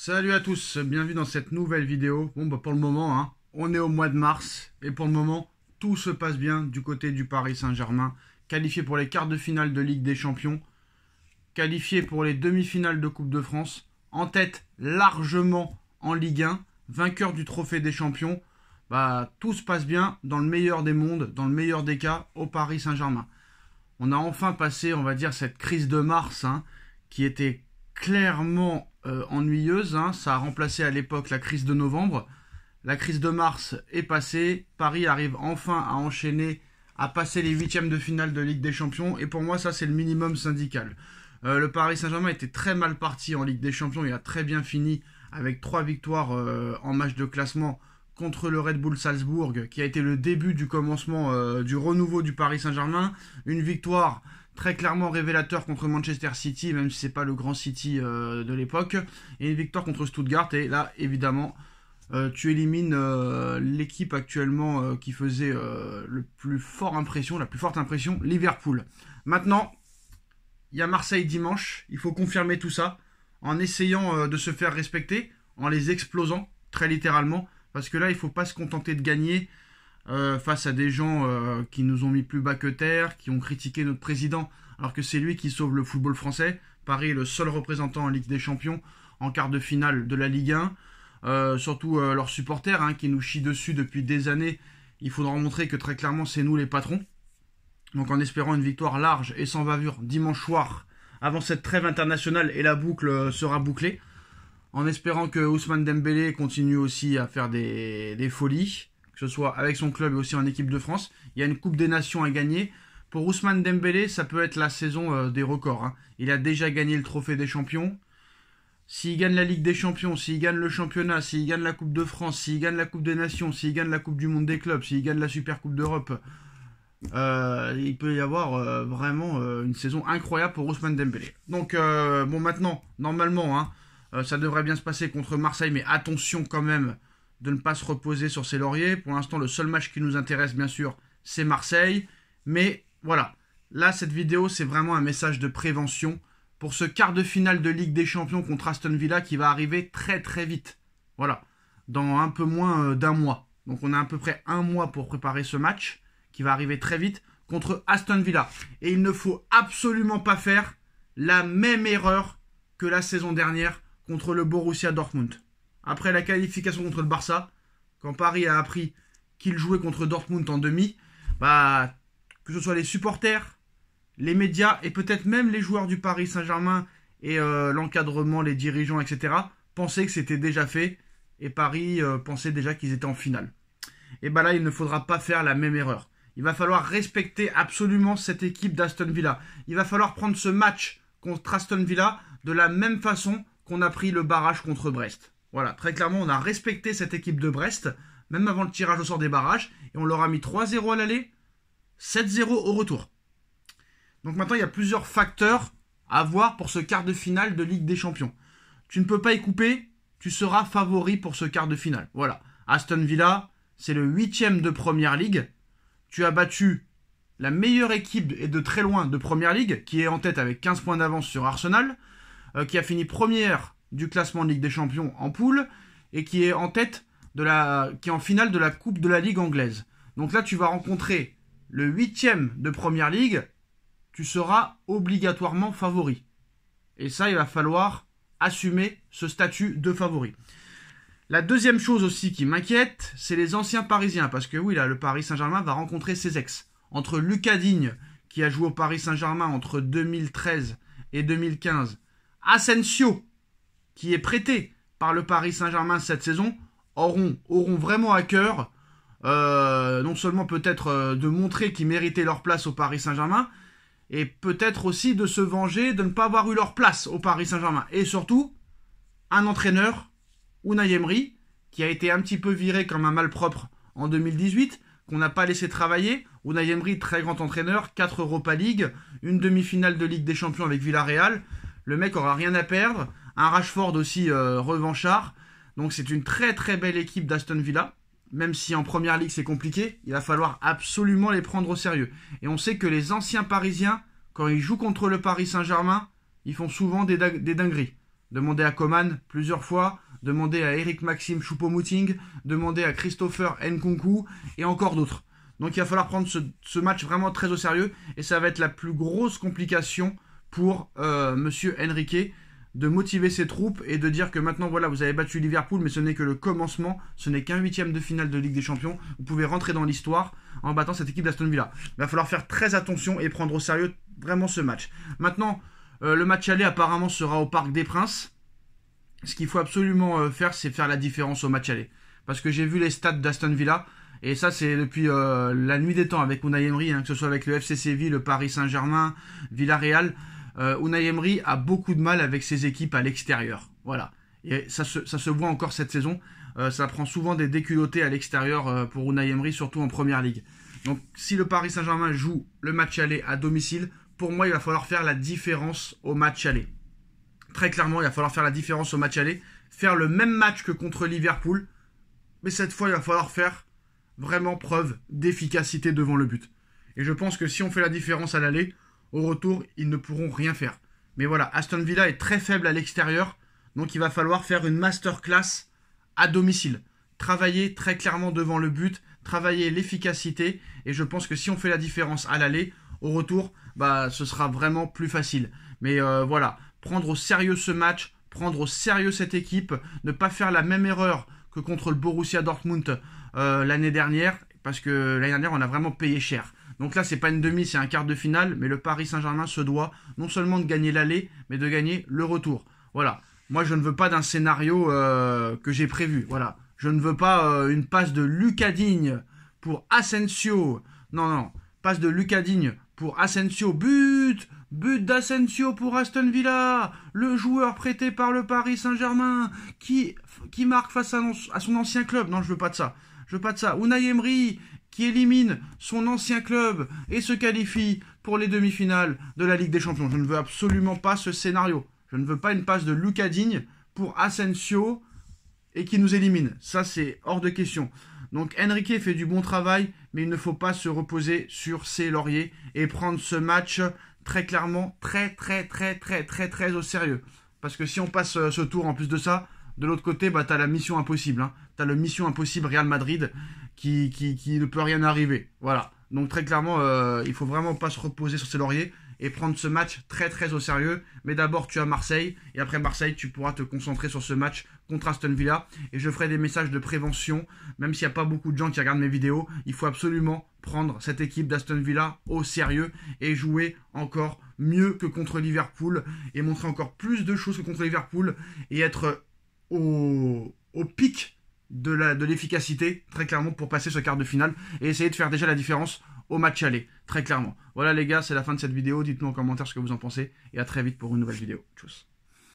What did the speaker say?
Salut à tous, bienvenue dans cette nouvelle vidéo. Bon, pour le moment, on est au mois de mars et pour le moment, tout se passe bien du côté du Paris Saint-Germain. Qualifié pour les quarts de finale de Ligue des Champions, qualifié pour les demi-finales de Coupe de France, en tête largement en Ligue 1, vainqueur du Trophée des Champions. Tout se passe bien dans le meilleur des mondes, dans le meilleur des cas, au Paris Saint-Germain. On a enfin passé, on va dire, cette crise de mars qui était clairement ennuyeuse. Ça a remplacé à l'époque la crise de novembre. La crise de mars est passée. Paris arrive enfin à enchaîner, à passer les huitièmes de finale de Ligue des Champions. Et pour moi, ça, c'est le minimum syndical. Le Paris Saint-Germain était très mal parti en Ligue des Champions. Il a très bien fini avec 3 victoires en match de classement contre le Red Bull Salzbourg, qui a été le début du commencement du renouveau du Paris Saint-Germain. Une victoire très clairement révélateur contre Manchester City, même si c'est pas le grand City de l'époque, et une victoire contre Stuttgart. Et là, évidemment, tu élimines l'équipe actuellement qui faisait la plus forte impression, Liverpool. Maintenant, il y a Marseille dimanche. Il faut confirmer tout ça en essayant de se faire respecter, en les explosant, très littéralement. Parce que là, il ne faut pas se contenter de gagner face à des gens qui nous ont mis plus bas que terre, qui ont critiqué notre président, alors que c'est lui qui sauve le football français. Paris est le seul représentant en Ligue des Champions, en quart de finale de la Ligue 1. Surtout leurs supporters qui nous chient dessus depuis des années. Il faudra montrer que très clairement, c'est nous les patrons. Donc en espérant une victoire large et sans bavure dimanche soir, avant cette trêve internationale, et la boucle sera bouclée. En espérant que Ousmane Dembélé continue aussi à faire des folies, que ce soit avec son club et aussi en équipe de France. Il y a une Coupe des Nations à gagner. Pour Ousmane Dembélé, ça peut être la saison des records. Il a déjà gagné le Trophée des Champions. S'il gagne la Ligue des Champions, s'il gagne le championnat, s'il gagne la Coupe de France, s'il gagne la Coupe des Nations, s'il gagne la Coupe du Monde des clubs, s'il gagne la Super Coupe d'Europe, il peut y avoir vraiment une saison incroyable pour Ousmane Dembélé. Donc, maintenant, normalement, ça devrait bien se passer contre Marseille, mais attention quand même de ne pas se reposer sur ses lauriers. Pour l'instant, le seul match qui nous intéresse, bien sûr, c'est Marseille. Mais voilà, là, cette vidéo, c'est vraiment un message de prévention pour ce quart de finale de Ligue des Champions contre Aston Villa qui va arriver très très vite. Voilà, dans un peu moins d'un mois. Donc on a à peu près un mois pour préparer ce match qui va arriver très vite contre Aston Villa. Et il ne faut absolument pas faire la même erreur que la saison dernière contre le Borussia Dortmund. Après la qualification contre le Barça, quand Paris a appris qu'il jouait contre Dortmund en demi, que ce soit les supporters, les médias et peut-être même les joueurs du Paris Saint-Germain et l'encadrement, les dirigeants, etc., pensaient que c'était déjà fait et Paris pensait déjà qu'ils étaient en finale. Et là, il ne faudra pas faire la même erreur. Il va falloir respecter absolument cette équipe d'Aston Villa. Il va falloir prendre ce match contre Aston Villa de la même façon qu'on a pris le barrage contre Brest. Voilà, très clairement, on a respecté cette équipe de Brest, même avant le tirage au sort des barrages, et on leur a mis 3-0 à l'aller, 7-0 au retour. Donc maintenant, il y a plusieurs facteurs à voir pour ce quart de finale de Ligue des Champions. Tu ne peux pas y couper, tu seras favori pour ce quart de finale. Voilà, Aston Villa, c'est le 8e de Première Ligue. Tu as battu la meilleure équipe et de très loin de Première Ligue, qui est en tête avec 15 points d'avance sur Arsenal, qui a fini première du classement de Ligue des Champions en poule, et qui est en tête qui est en finale de la Coupe de la Ligue anglaise. Donc là, tu vas rencontrer le 8e de Première Ligue, tu seras obligatoirement favori. Et ça, il va falloir assumer ce statut de favori. La deuxième chose aussi qui m'inquiète, c'est les anciens parisiens. Parce que oui, là, le Paris Saint-Germain va rencontrer ses ex. Entre Lucas Digne, qui a joué au Paris Saint-Germain entre 2013 et 2015, Asensio, qui est prêté par le Paris Saint-Germain cette saison, auront vraiment à cœur, non seulement peut-être de montrer qu'ils méritaient leur place au Paris Saint-Germain, et peut-être aussi de se venger de ne pas avoir eu leur place au Paris Saint-Germain. Et surtout, un entraîneur, Unai Emery, qui a été un petit peu viré comme un malpropre en 2018, qu'on n'a pas laissé travailler. Unai Emery, très grand entraîneur, 4 Europa League, une demi-finale de Ligue des Champions avec Villarreal. Le mec aura rien à perdre. Un Rashford aussi revanchard. Donc c'est une très très belle équipe d'Aston Villa. Même si en Première Ligue c'est compliqué, il va falloir absolument les prendre au sérieux. Et on sait que les anciens Parisiens, quand ils jouent contre le Paris Saint-Germain, ils font souvent des dingueries. Demandez à Coman plusieurs fois, demandez à Eric Maxime Choupo-Moting, demandez à Christopher Nkunku et encore d'autres. Donc il va falloir prendre ce match vraiment très au sérieux et ça va être la plus grosse complication pour Monsieur Enrique de motiver ses troupes et de dire que maintenant voilà vous avez battu Liverpool mais ce n'est que le commencement, ce n'est qu'un huitième de finale de Ligue des Champions, vous pouvez rentrer dans l'histoire en battant cette équipe d'Aston Villa. Il va falloir faire très attention et prendre au sérieux vraiment ce match. Maintenant le match aller apparemment sera au Parc des Princes. Ce qu'il faut absolument faire c'est faire la différence au match aller. Parce que j'ai vu les stats d'Aston Villa et ça c'est depuis la nuit des temps avec Unai Emery, que ce soit avec le FC Séville, le Paris Saint-Germain, Villarreal. Unai Emery a beaucoup de mal avec ses équipes à l'extérieur. Voilà. Et ça se voit encore cette saison. Ça prend souvent des déculottés à l'extérieur pour Unai Emery, surtout en première ligue. Donc si le Paris Saint-Germain joue le match aller à domicile, pour moi il va falloir faire la différence au match aller. Très clairement, il va falloir faire la différence au match aller. Faire le même match que contre Liverpool. Mais cette fois, il va falloir faire vraiment preuve d'efficacité devant le but. Et je pense que si on fait la différence à l'aller, au retour, ils ne pourront rien faire. Mais voilà, Aston Villa est très faible à l'extérieur, donc il va falloir faire une masterclass à domicile. Travailler très clairement devant le but, travailler l'efficacité, et je pense que si on fait la différence à l'aller, au retour, ce sera vraiment plus facile. Mais voilà, prendre au sérieux ce match, prendre au sérieux cette équipe, ne pas faire la même erreur que contre le Borussia Dortmund l'année dernière, parce que l'année dernière on a vraiment payé cher. Donc là c'est pas une demi, c'est un quart de finale, mais le Paris Saint-Germain se doit non seulement de gagner l'aller, mais de gagner le retour. Voilà, moi je ne veux pas d'un scénario que j'ai prévu, voilà. Je ne veux pas une passe de Lucas Digne pour Asensio, non, passe de Lucas Digne pour Asensio, but d'Asensio pour Aston Villa, le joueur prêté par le Paris Saint-Germain, qui marque face à son ancien club. Non, je veux pas de ça. Unai Emery, qui élimine son ancien club et se qualifie pour les demi-finales de la Ligue des Champions. Je ne veux absolument pas ce scénario. Je ne veux pas une passe de Lucas Digne pour Asensio et qui nous élimine. Ça, c'est hors de question. Donc Enrique fait du bon travail, mais il ne faut pas se reposer sur ses lauriers et prendre ce match très clairement, très au sérieux. Parce que si on passe ce tour en plus de ça, de l'autre côté, t'as la mission impossible. T'as le mission impossible Real Madrid qui ne peut rien arriver. Voilà. Donc très clairement, il faut vraiment pas se reposer sur ses lauriers et prendre ce match très au sérieux. Mais d'abord, tu as Marseille. Et après Marseille, tu pourras te concentrer sur ce match contre Aston Villa. Et je ferai des messages de prévention. Même s'il n'y a pas beaucoup de gens qui regardent mes vidéos, il faut absolument prendre cette équipe d'Aston Villa au sérieux et jouer encore mieux que contre Liverpool. Et montrer encore plus de choses que contre Liverpool. Et être au pic de l'efficacité, très clairement, pour passer ce quart de finale. Et essayer de faire déjà la différence au match aller, très clairement. Voilà les gars, c'est la fin de cette vidéo. Dites-nous en commentaire ce que vous en pensez. Et à très vite pour une nouvelle vidéo. Tchuss.